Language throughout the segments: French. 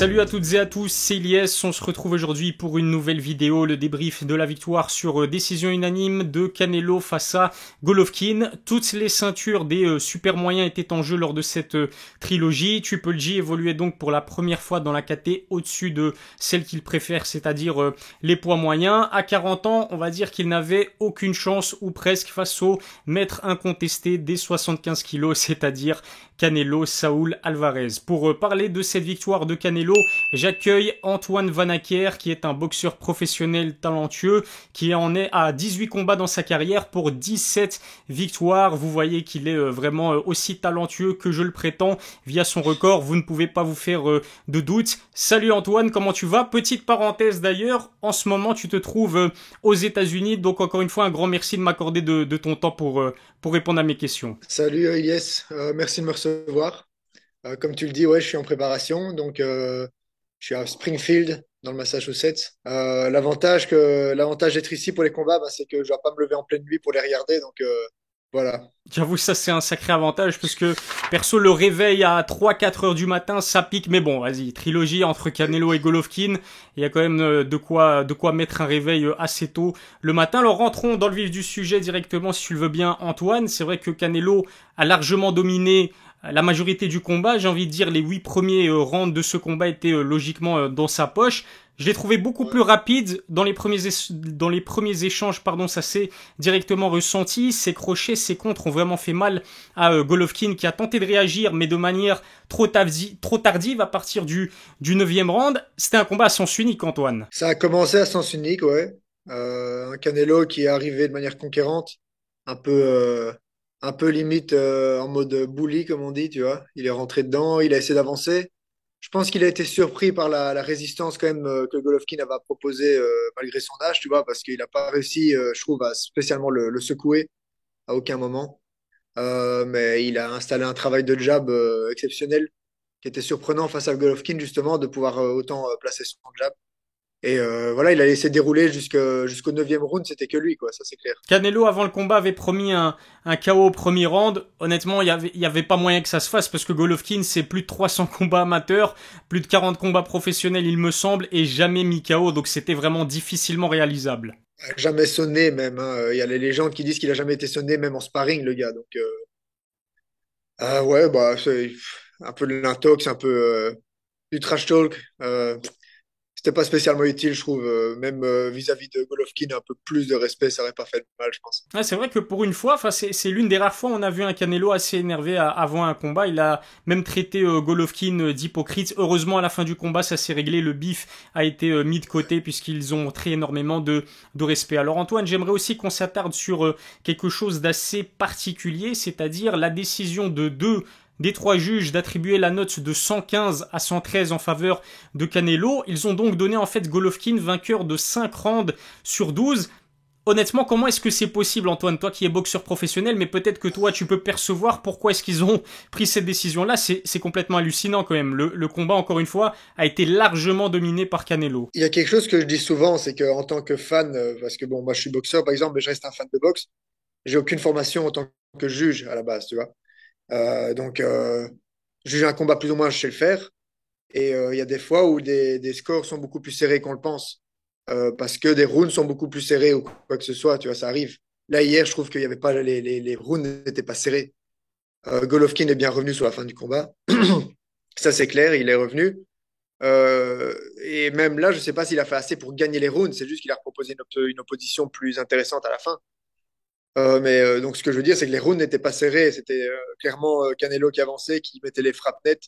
Salut à toutes et à tous, c'est Ilyes, on se retrouve aujourd'hui pour une nouvelle vidéo, le débrief de la victoire sur décision unanime de Canelo face à Golovkin. Toutes les ceintures des super moyens étaient en jeu lors de cette trilogie. Triple G évoluait donc pour la première fois dans la KT au-dessus de celle qu'il préfère, c'est-à-dire les poids moyens. À 40 ans, on va dire qu'il n'avait aucune chance ou presque face au maître incontesté des 75 kilos, c'est-à-dire Canelo Saúl Alvarez. Pour parler de cette victoire de Canelo, j'accueille Antoine Vanacker, qui est un boxeur professionnel talentueux, qui en est à 18 combats dans sa carrière pour 17 victoires. Vous voyez qu'il est vraiment aussi talentueux que je le prétends via son record. Vous ne pouvez pas vous faire de doute. Salut Antoine, comment tu vas? Petite parenthèse d'ailleurs, en ce moment tu te trouves aux États-Unis, donc encore une fois un grand merci de m'accorder de ton temps pour répondre à mes questions. Salut Yes, merci de me recevoir. Comme tu le dis, ouais, je suis en préparation, donc je suis à Springfield dans le Massachusetts. L'avantage d'être ici pour les combats, bah, c'est que je dois pas me lever en pleine nuit pour les regarder, donc voilà. J'avoue, ça c'est un sacré avantage parce que perso le réveil à 3-4 heures du matin, ça pique. Mais bon, vas-y, trilogie entre Canelo et Golovkin, il y a quand même de quoi mettre un réveil assez tôt le matin. Alors rentrons dans le vif du sujet directement si tu le veux bien Antoine. C'est vrai que Canelo a largement dominé la majorité du combat. J'ai envie de dire les 8 premiers rounds de ce combat étaient logiquement dans sa poche. Je l'ai trouvé beaucoup Ouais. plus rapide dans les premiers échanges, pardon, ça s'est directement ressenti. Ses crochets, ses contres ont vraiment fait mal à Golovkin qui a tenté de réagir, mais de manière trop tardive à partir du 9e round. C'était un combat à sens unique, Antoine. Ça a commencé à sens unique, ouais. Un Canelo qui est arrivé de manière conquérante, un peu, euh, un peu limite en mode bully, comme on dit, tu vois. Il est rentré dedans, il a essayé d'avancer. Je pense qu'il a été surpris par la résistance quand même que Golovkin avait proposé malgré son âge, tu vois, parce qu'il n'a pas réussi, je trouve, à spécialement le secouer à aucun moment. Mais il a installé un travail de jab exceptionnel qui était surprenant face à Golovkin, justement, de pouvoir autant placer son jab. Et voilà, il a laissé dérouler jusqu'au neuvième round, c'était que lui, quoi, ça c'est clair. Canelo, avant le combat, avait promis un KO au premier round. Honnêtement, il y avait pas moyen que ça se fasse parce que Golovkin, c'est plus de 300 combats amateurs, plus de 40 combats professionnels, il me semble, et jamais mis KO. Donc c'était vraiment difficilement réalisable. Jamais sonné même, hein. Il y a les légendes qui disent qu'il a jamais été sonné, même en sparring, le gars. Donc, ouais, bah, c'est un peu de l'intox, un peu du trash talk. C'était pas spécialement utile, je trouve. Même vis-à-vis de Golovkin, un peu plus de respect, ça aurait pas fait de mal, je pense. Ouais, c'est vrai que pour une fois, enfin c'est l'une des rares fois où on a vu un Canelo assez énervé avant un combat. Il a même traité Golovkin d'hypocrite. Heureusement, à la fin du combat, ça s'est réglé. Le bif a été mis de côté puisqu'ils ont montré énormément de respect. Alors Antoine, j'aimerais aussi qu'on s'attarde sur quelque chose d'assez particulier, c'est-à-dire la décision de deux des trois juges d'attribuer la note de 115 à 113 en faveur de Canelo. Ils ont donc donné en fait Golovkin vainqueur de 5 rounds sur 12. Honnêtement, comment est-ce que c'est possible, Antoine, toi qui es boxeur professionnel, mais peut-être que toi tu peux percevoir pourquoi est-ce qu'ils ont pris cette décision-là. C'est complètement hallucinant quand même. Le combat, encore une fois, a été largement dominé par Canelo. Il y a quelque chose que je dis souvent, c'est qu'en tant que fan, parce que bon, moi je suis boxeur par exemple, mais je reste un fan de boxe, j'ai aucune formation en tant que juge à la base, tu vois. Donc, juger un combat plus ou moins, je sais le faire. Et il y a des fois où des scores sont beaucoup plus serrés qu'on le pense. Parce que des rounds sont beaucoup plus serrés ou quoi que ce soit, tu vois, ça arrive. Là, hier, je trouve qu'il y avait pas, les rounds n'étaient pas serrés. Golovkin est bien revenu sur la fin du combat. Ça, c'est clair, il est revenu. Et même là, je sais pas s'il a fait assez pour gagner les rounds, c'est juste qu'il a proposé une opposition plus intéressante à la fin. Mais donc, ce que je veux dire, c'est que les rounds n'étaient pas serrés. C'était clairement Canelo qui avançait, qui mettait les frappes nettes.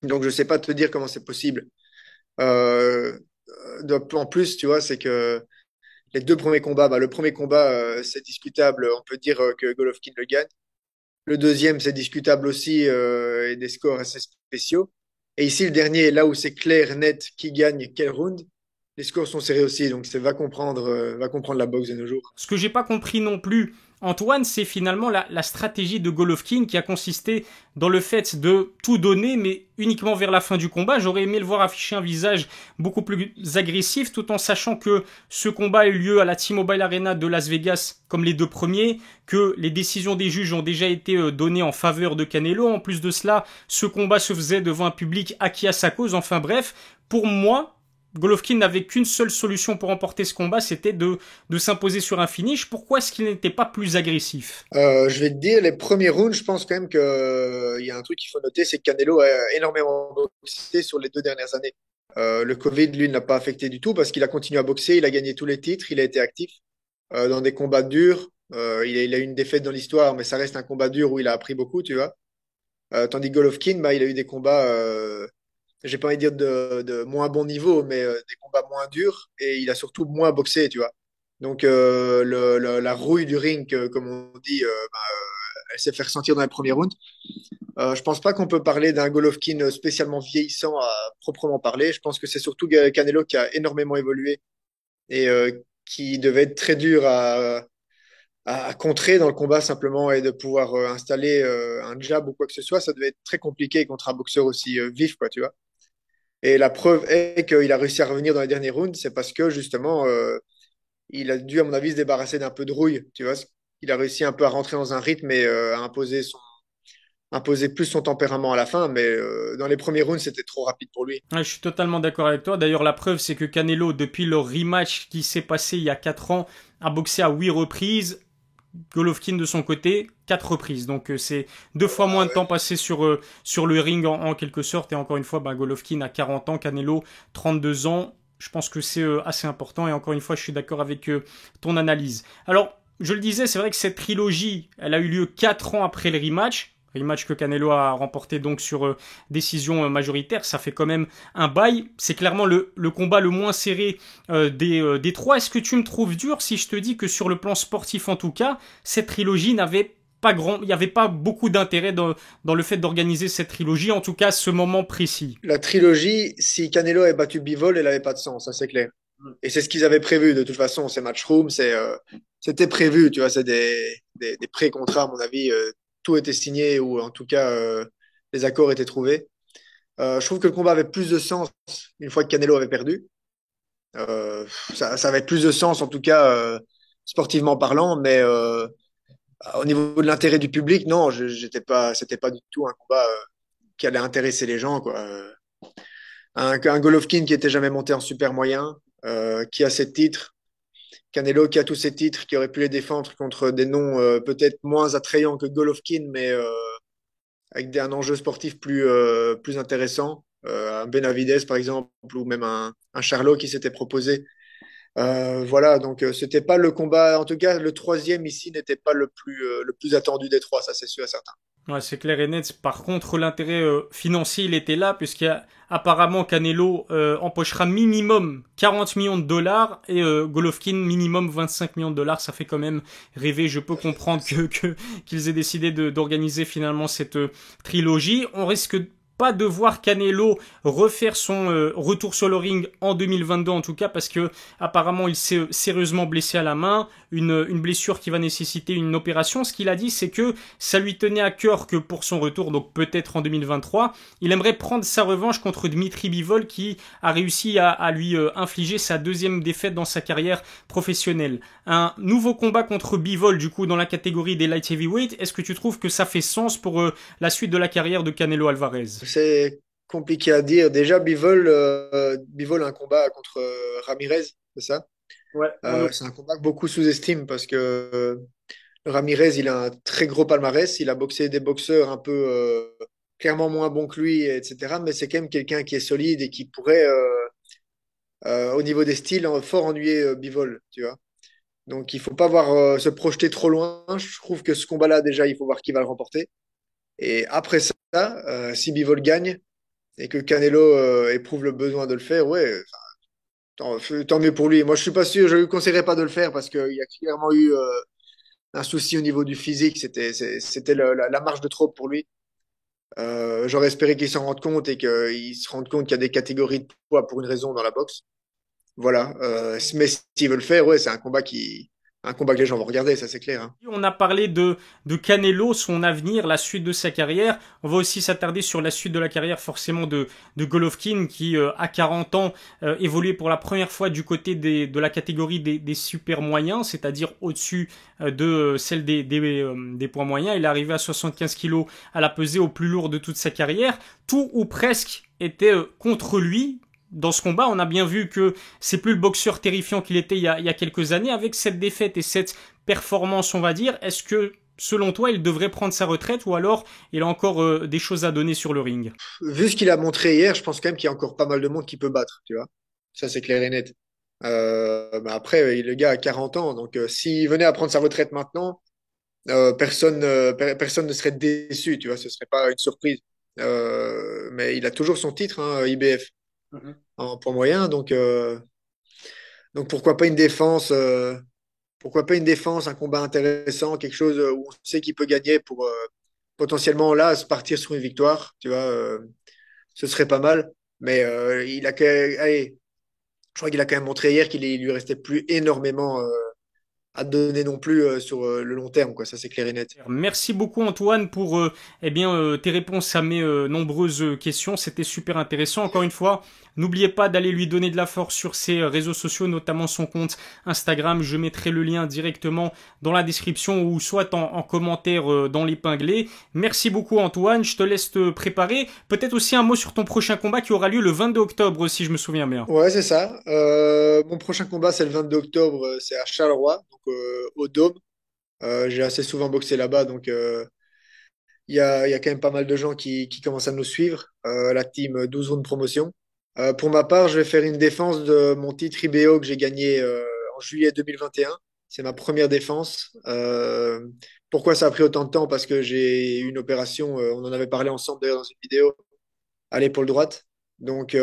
Donc, je sais pas te dire comment c'est possible. Euh, En plus, tu vois, c'est que les deux premiers combats, bah, le premier combat, c'est discutable. On peut dire que Golovkin le gagne. Le deuxième, c'est discutable aussi et des scores assez spéciaux. Et ici, le dernier, là où c'est clair, net, qui gagne quel round. les scores sont serrés aussi, donc va comprendre la boxe de nos jours. Ce que j'ai pas compris non plus, Antoine, c'est finalement la stratégie de Golovkin qui a consisté dans le fait de tout donner, mais uniquement vers la fin du combat. J'aurais aimé le voir afficher un visage beaucoup plus agressif, tout en sachant que ce combat a eu lieu à la T-Mobile Arena de Las Vegas, comme les deux premiers, que les décisions des juges ont déjà été données en faveur de Canelo. En plus de cela, ce combat se faisait devant un public acquis à sa cause. Enfin bref, pour moi, Golovkin n'avait qu'une seule solution pour remporter ce combat, c'était de s'imposer sur un finish. Pourquoi est-ce qu'il n'était pas plus agressif? Je vais te dire, les premiers rounds, je pense quand même que, il y a un truc qu'il faut noter, c'est que Canelo a énormément boxé sur les 2 dernières années. Le Covid, lui, ne l'a pas affecté du tout parce qu'il a continué à boxer, il a gagné tous les titres, il a été actif dans des combats durs. Il a eu une défaite dans l'histoire, mais ça reste un combat dur où il a appris beaucoup, tu vois. Tandis que Golovkin, bah, il a eu des combats, j'ai pas envie de dire de moins bon niveau, mais des combats moins durs et il a surtout moins boxé, tu vois. Donc la rouille du ring, comme on dit, elle s'est fait ressentir dans les premiers rounds. Je pense pas qu'on peut parler d'un Golovkin spécialement vieillissant à proprement parler. Je pense que c'est surtout Canelo qui a énormément évolué et qui devait être très dur à contrer dans le combat simplement et de pouvoir installer un jab ou quoi que ce soit. Ça devait être très compliqué contre un boxeur aussi vif, quoi, tu vois. Et la preuve est qu'il a réussi à revenir dans les derniers rounds, c'est parce que justement, il a dû, à mon avis, se débarrasser d'un peu de rouille. Tu vois, il a réussi un peu à rentrer dans un rythme et à imposer plus son tempérament à la fin. Mais dans les premiers rounds, c'était trop rapide pour lui. Ouais, je suis totalement d'accord avec toi. D'ailleurs, la preuve, c'est que Canelo, depuis le rematch qui s'est passé il y a 4 ans, a boxé à 8 reprises. Golovkin de son côté, 4 reprises. Donc c'est 2 fois moins Ah de ouais. temps passé sur le ring en quelque sorte. Et encore une fois, Golovkin a 40 ans, Canelo 32 ans. Je pense que c'est assez important. Et encore une fois, je suis d'accord avec ton analyse. Alors, je le disais, c'est vrai que cette trilogie, elle a eu lieu 4 ans après le rematch. Rematch que Canelo a remporté donc sur décision majoritaire. Ça fait quand même un bail. C'est clairement le combat le moins serré des trois. Est-ce que tu me trouves dur si je te dis que sur le plan sportif en tout cas, cette trilogie n'avait pas grand, il n'y avait pas beaucoup d'intérêt dans le fait d'organiser cette trilogie, en tout cas ce moment précis. La trilogie, si Canelo avait battu Bivol, elle n'avait pas de sens, ça c'est clair. Et c'est ce qu'ils avaient prévu de toute façon, ces matchroom, c'était prévu, tu vois, c'est des pré-contrats, à mon avis, tout était signé ou en tout cas les accords étaient trouvés. Je trouve que le combat avait plus de sens une fois que Canelo avait perdu. Ça avait plus de sens, en tout cas, sportivement parlant, mais au niveau de l'intérêt du public, non, c'était pas du tout un combat qui allait intéresser les gens, quoi. Un Golovkin qui était jamais monté en super moyen, qui a ses titres, Canelo qui a tous ses titres, qui aurait pu les défendre contre des noms peut-être moins attrayants que Golovkin, mais avec un enjeu sportif plus intéressant. Un Benavidez, par exemple, ou même un Charlo qui s'était proposé. Voilà, donc c'était pas le combat. En tout cas, le troisième ici n'était pas le plus attendu des trois, ça c'est sûr et certain. Ouais, c'est clair et net. Par contre, l'intérêt financier, il était là, puisqu'apparemment Canelo empochera minimum 40 millions de dollars et Golovkin minimum 25 millions de dollars. Ça fait quand même rêver. Je peux comprendre qu'ils aient décidé d'organiser finalement cette trilogie. On risque pas de voir Canelo refaire son retour sur le ring en 2022 en tout cas parce que apparemment il s'est sérieusement blessé à la main, une blessure qui va nécessiter une opération. Ce qu'il a dit c'est que ça lui tenait à cœur que pour son retour, donc peut-être en 2023, il aimerait prendre sa revanche contre Dmitry Bivol qui a réussi à lui infliger sa deuxième défaite dans sa carrière professionnelle. Un nouveau combat contre Bivol du coup dans la catégorie des light heavyweight, est-ce que tu trouves que ça fait sens pour la suite de la carrière de Canelo Alvarez? C'est compliqué à dire. Déjà, Bivol a un combat contre Ramirez, c'est ça? Ouais, on C'est un combat que beaucoup sous-estiment parce que Ramirez, il a un très gros palmarès. Il a boxé des boxeurs un peu clairement moins bons que lui, etc. Mais c'est quand même quelqu'un qui est solide et qui pourrait, au niveau des styles, fort ennuyer Bivol, tu vois. Donc, il faut pas se projeter trop loin. Je trouve que ce combat-là, déjà, il faut voir qui va le remporter. Et après ça, si Bivol gagne et que Canelo éprouve le besoin de le faire, ouais, tant mieux pour lui. Moi, je suis pas sûr, je lui conseillerais pas de le faire parce qu'il y a clairement eu un souci au niveau du physique. C'était la marge de trop pour lui. J'aurais espéré qu'il s'en rende compte et qu'il se rende compte qu'il y a des catégories de poids pour une raison dans la boxe. voilà. Mais s'ils veulent le faire, ouais, c'est un combat que les gens vont regarder, ça c'est clair, hein. On a parlé de Canelo, son avenir, la suite de sa carrière. On va aussi s'attarder sur la suite de la carrière forcément de Golovkin qui, à 40 ans, évoluait pour la première fois du côté de la catégorie des super moyens, c'est-à-dire au-dessus de celle des poids moyens. Il est arrivé à 75 kilos à la pesée au plus lourd de toute sa carrière. Tout ou presque était contre lui. Dans ce combat, on a bien vu que c'est plus le boxeur terrifiant qu'il était il y a quelques années. Avec cette défaite et cette performance, on va dire, est-ce que, selon toi, il devrait prendre sa retraite ou alors il a encore des choses à donner sur le ring? Vu ce qu'il a montré hier, je pense quand même qu'il y a encore pas mal de monde qui peut battre, tu vois. Ça c'est clair et net. Mais après, le gars a 40 ans, donc s'il venait à prendre sa retraite maintenant, personne ne serait déçu, tu vois, ce serait pas une surprise. Mais il a toujours son titre, hein, IBF, en poids moyen, donc pourquoi pas une défense, un combat intéressant, quelque chose où on sait qu'il peut gagner pour potentiellement là se partir sur une victoire, tu vois, ce serait pas mal. Mais allez, je crois qu'il a quand même montré hier qu'il lui restait plus énormément à donner non plus sur le long terme, quoi. Ça c'est clair et net. Merci beaucoup Antoine pour tes réponses à mes nombreuses questions. C'était super intéressant. Encore une fois, n'oubliez pas d'aller lui donner de la force sur ses réseaux sociaux, notamment son compte Instagram. Je mettrai le lien directement dans la description ou soit en commentaire dans l'épinglé. Merci beaucoup Antoine. Je te laisse te préparer. Peut-être aussi un mot sur ton prochain combat qui aura lieu le 22 octobre, si je me souviens bien. Ouais, c'est ça. Mon prochain combat, c'est le 22 octobre, c'est à Charleroi, donc au Dôme. J'ai assez souvent boxé là-bas, donc il y a quand même pas mal de gens qui commencent à nous suivre, la team 12 rounds promotion. Pour ma part, je vais faire une défense de mon titre IBO que j'ai gagné en juillet 2021. C'est ma première défense. Pourquoi ça a pris autant de temps? Parce que j'ai eu une opération, on en avait parlé ensemble d'ailleurs dans une vidéo, à l'épaule droite. Donc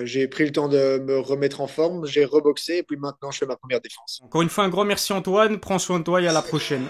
j'ai pris le temps de me remettre en forme, j'ai reboxé et puis maintenant je fais ma première défense. Encore une fois, un grand merci Antoine. Prends soin de toi et à la prochaine.